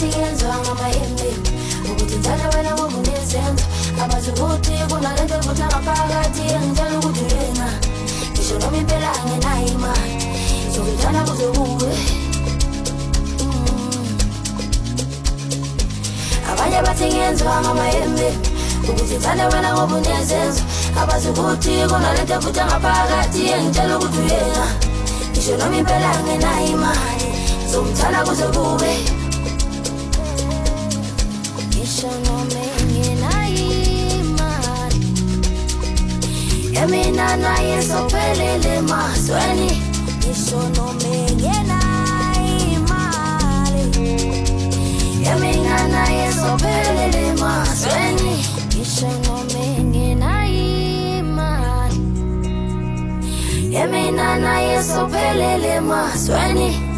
bathi yenziwa ngamayembe ukuthi ngithanda wena ngoba unezenzo abazi ukuthi kunalento evutha ngaphakathi engitshela ukuthi uyena ngisho noma impela angenayo imali ngizokudlala kuze kube abanye bathi yenziwa ngamayembe ukuthi ngithanda wena ngoba unezenzo abazi ukuthi kunalento evutha ngaphakathi engitshela ukuthi uyena ngisho noma impela angenayo imali ngizokudlala kuze kube ngisho noma engenayo imali yamina naye sophelele emazweni ngisho noma engenayo imali yamina naye sophelele emazweni ngisho noma engenayo imali yamina naye sophelele emazweni